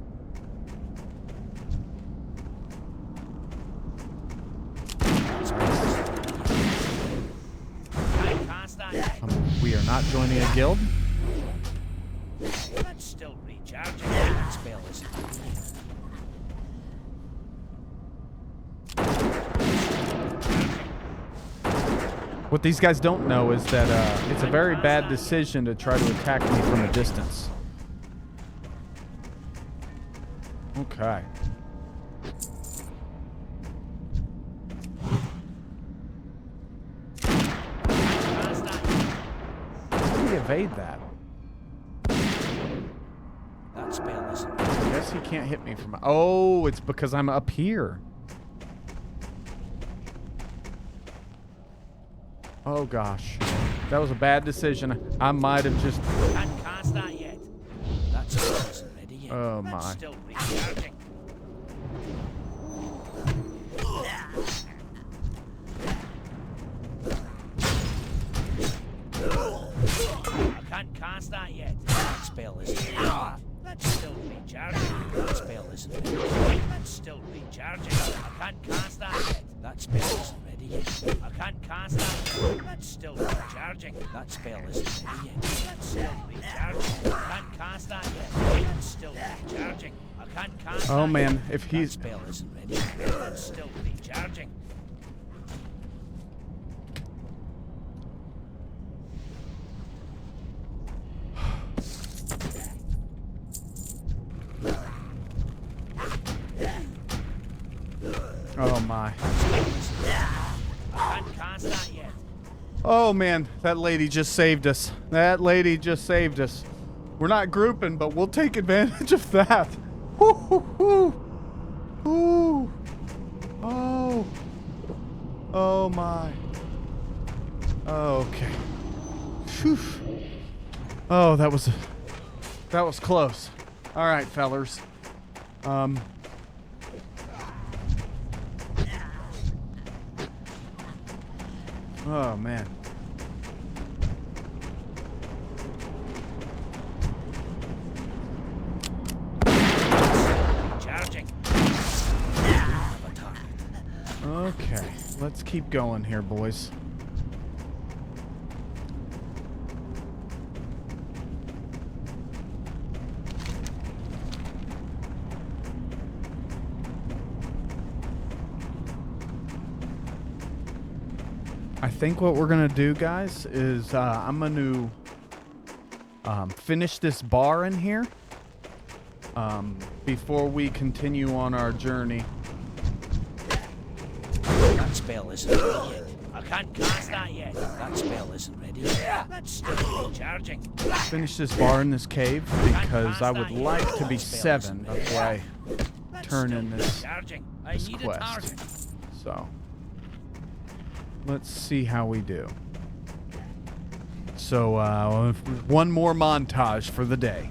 Can't cast that yet. We are not joining a guild. That's still recharging. That spell isn't ready yet. What these guys don't know is that it's a very bad decision to try to attack me from a distance. Okay. evade that. That spell isn't I guess he can't hit me from... Oh, it's because I'm up here. Oh, gosh. That was a bad decision. I might have just... Can't cast that yet. That spell isn't ready yet. Oh, That's my. still recharging. I can't cast that yet. That spell isn't ready yet. That's still recharging. That spell isn't ready yet. That's still recharging. I can't cast that yet. That spell isn't ready yet. I can't cast that yet. That's still recharging. That spell isn't ready yet. That's still recharging. I can't cast that yet. That's still recharging. I can't cast Oh, that man. yet. If he's... That spell isn't ready yet. That's still recharging. Oh, my. I can't cast that yet. Oh, man. That lady just saved us. That lady just saved us. We're not grouping, but we'll take advantage of that. Woo, hoo, hoo. Ooh. Oh. Oh, my. Okay. Phew. Oh, that was close. All right, fellers. Oh, man. Charging. Okay, let's keep going here, boys. I think what we're gonna do, guys, is I'm gonna finish this bar in here before we continue on our journey. That spell isn't ready yet. I can't cast that yet. That spell isn't ready yet. That's still recharging. Finish this bar in this cave because I would like to be 7 before I turn in this I need a quest. target. So let's see how we do. So one more montage for the day.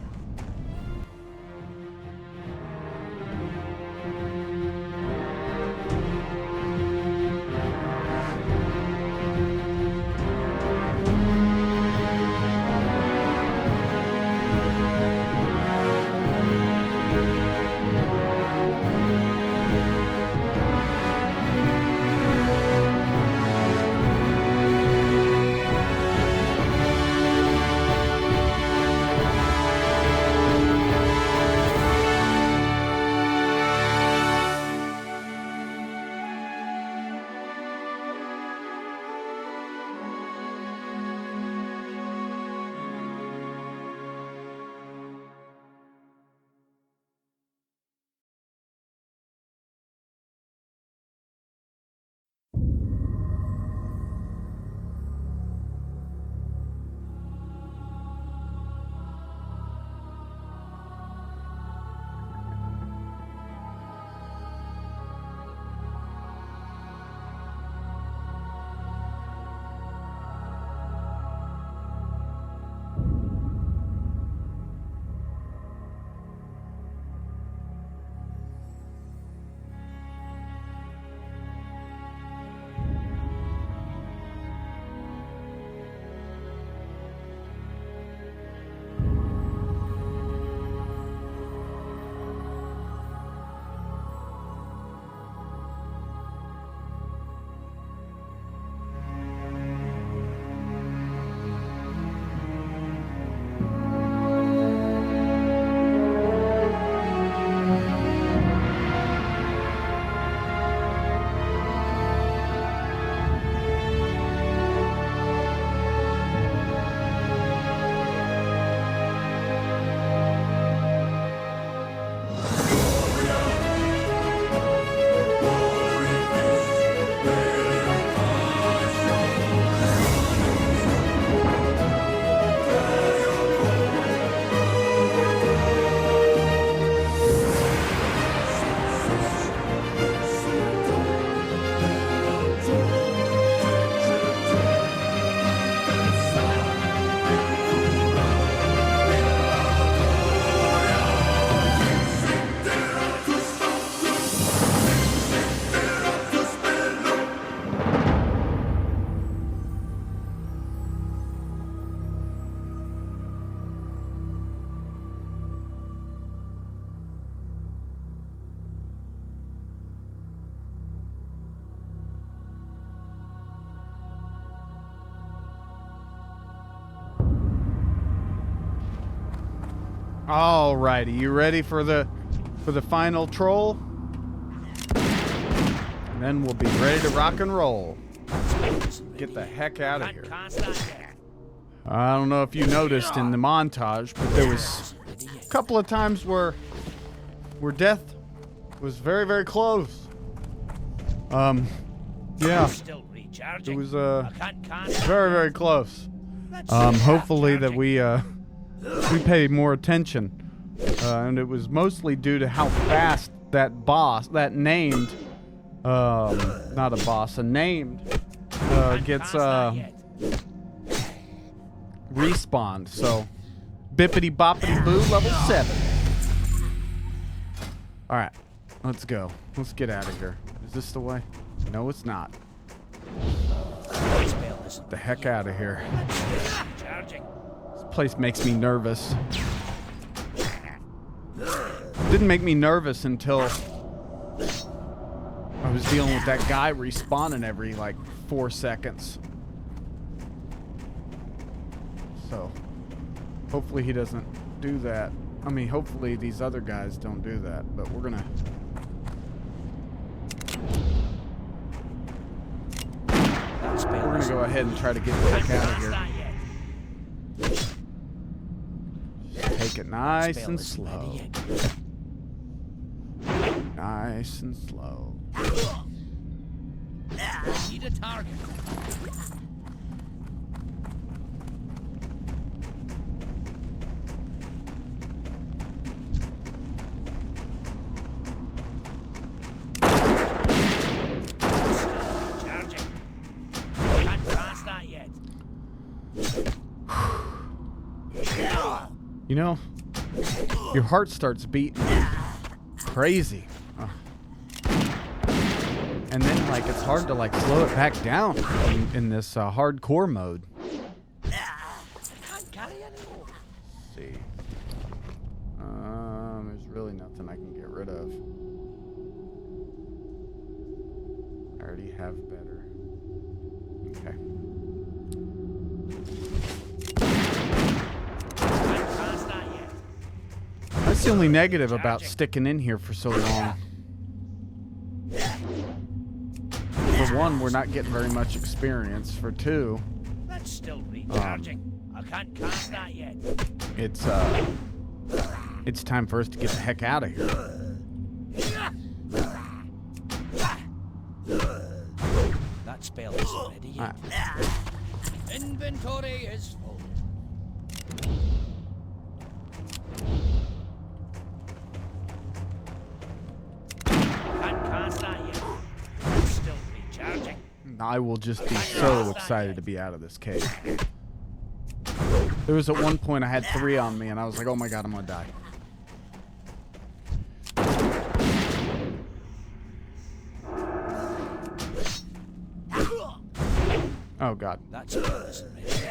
Alrighty, you ready for the final troll? And then we'll be ready to rock and roll. Get the heck out of here. I don't know if you noticed in the montage, but there was a couple of times where death was very, very close. Yeah. It was very, very close. Hopefully that we pay more attention. And it was mostly due to how fast that boss, that named, not a boss, a named, gets respawned. So, bippity boppity boo, level 7. Alright, let's go. Let's get out of here. Is this the way? No, it's not. Get the heck out of here. This place makes me nervous. Didn't make me nervous until I was dealing with that guy respawning every like 4 seconds. So hopefully he doesn't do that. I mean, hopefully these other guys don't do that, but we're gonna go ahead and try to get the heck out of here. Take it nice and slow. Nice and slow. Need a target. You know, your heart starts beating crazy. And then, like, it's hard to, like, slow it back down in this hardcore mode. Let's see. There's really nothing I can get rid of. I already have better. Okay. That's the only negative about sticking in here for so long. For one, we're not getting very much experience. For two, that's still recharging. I can't cast that yet. It's time for us to get the heck out of here. That spell is ready yet. Inventory is full. I will just be so excited to be out of this cave. There was at one point I had 3 on me and I was like, oh my god, I'm gonna die. Oh god. That's isn't it?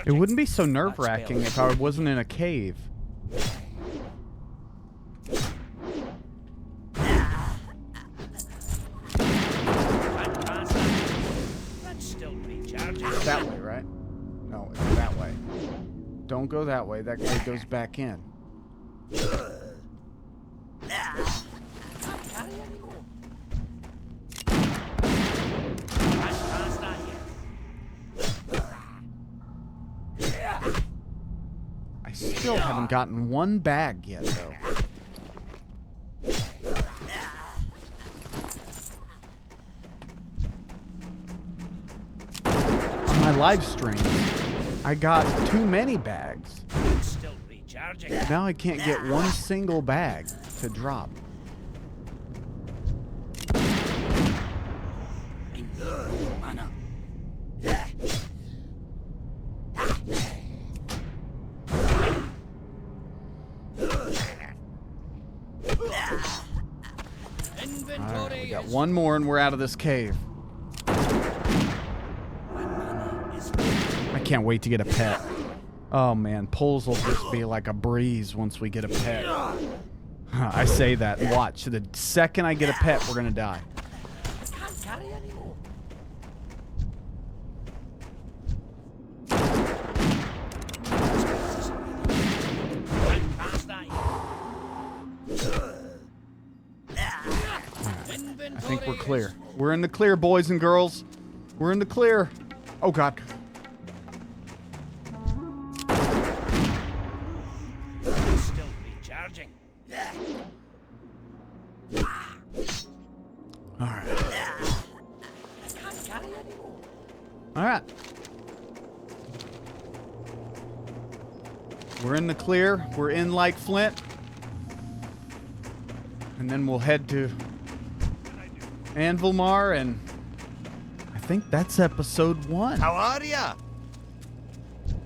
It wouldn't be so nerve-wracking if I wasn't in a cave. It's that way, right? No, it's that way. Don't go that way. That way goes back in. I still haven't gotten one bag yet, though. On my live stream, I got too many bags. Still recharging. Now I can't get one single bag to drop. Right, we got one more and we're out of this cave. I can't wait to get a pet. Oh man, pulls will just be like a breeze once we get a pet. I say that. Watch. The second I get a pet, we're gonna die. I can't carry anymore. Can't cast that yet. I think we're clear. We're in the clear, boys and girls. We're in the clear. Oh, God. Still recharging. All right. I can't carry anymore. All right. We're in the clear. We're in like Flint. And then we'll head to Anvilmar, and I think that's episode 1. How are ya?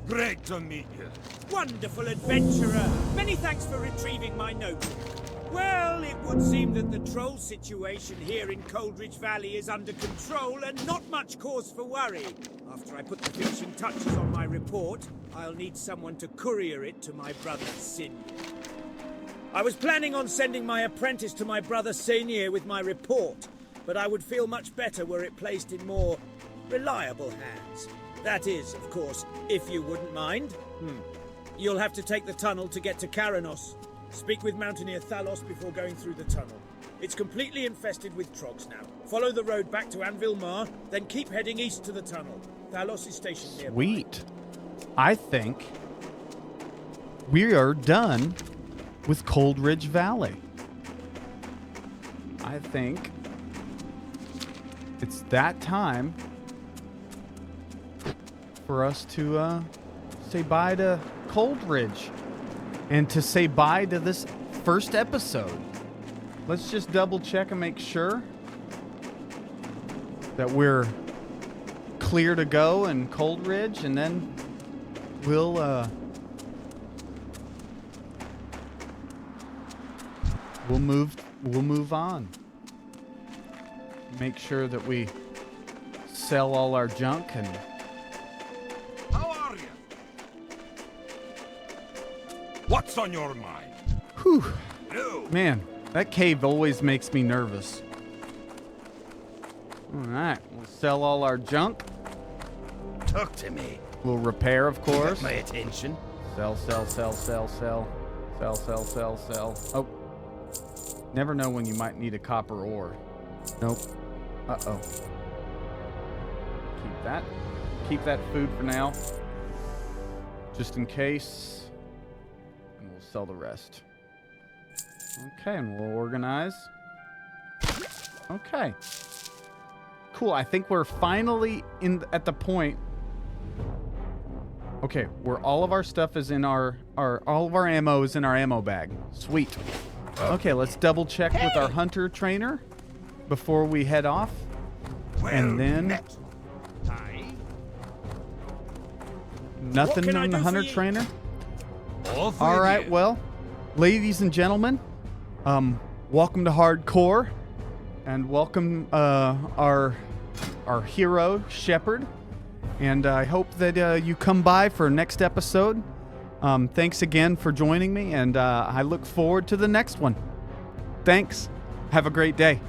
Great to meet you. Wonderful adventurer! Many thanks for retrieving my notebook. Well, it would seem that the troll situation here in Coldridge Valley is under control and not much cause for worry. After I put the finishing touches on my report, I'll need someone to courier it to my brother Sin. I was planning on sending my apprentice to my brother Senior with my report, but I would feel much better were it placed in more reliable hands. That is, of course, if you wouldn't mind. You'll have to take the tunnel to get to Karanos. Speak with Mountaineer Thalos before going through the tunnel. It's completely infested with trogs now. Follow the road back to Anvilmar, then keep heading east to the tunnel. Thalos is stationed nearby. Sweet. I think we are done with Coldridge Valley. I think it's that time for us to say bye to Coldridge and to say bye to this first episode. Let's just double check and make sure that we're clear to go in Coldridge, and then we'll move on. Make sure that we sell all our junk and How are you? What's on your mind? whew, No. man, that cave always makes me nervous. All right, we'll sell all our junk. Talk to me. We'll repair, of course. My attention. Sell. Oh. Never know when you might need a copper ore. Nope. Uh-oh. Keep that food for now. Just in case. And we'll sell the rest. Okay, and we'll organize. Okay. Cool, I think we're finally at the point. Okay, where all of our stuff is in all of our ammo is in our ammo bag. Sweet. Okay, let's double check with our hunter trainer before we head off. And then met. Aye. nothing What can I on the do hunter for you? trainer. Off All with right, you. well, ladies and gentlemen, welcome to Hardcore, and welcome our hero Shep7rd, and I hope that you come by for next episode. Thanks again for joining me, and I look forward to the next one. Thanks. Have a great day.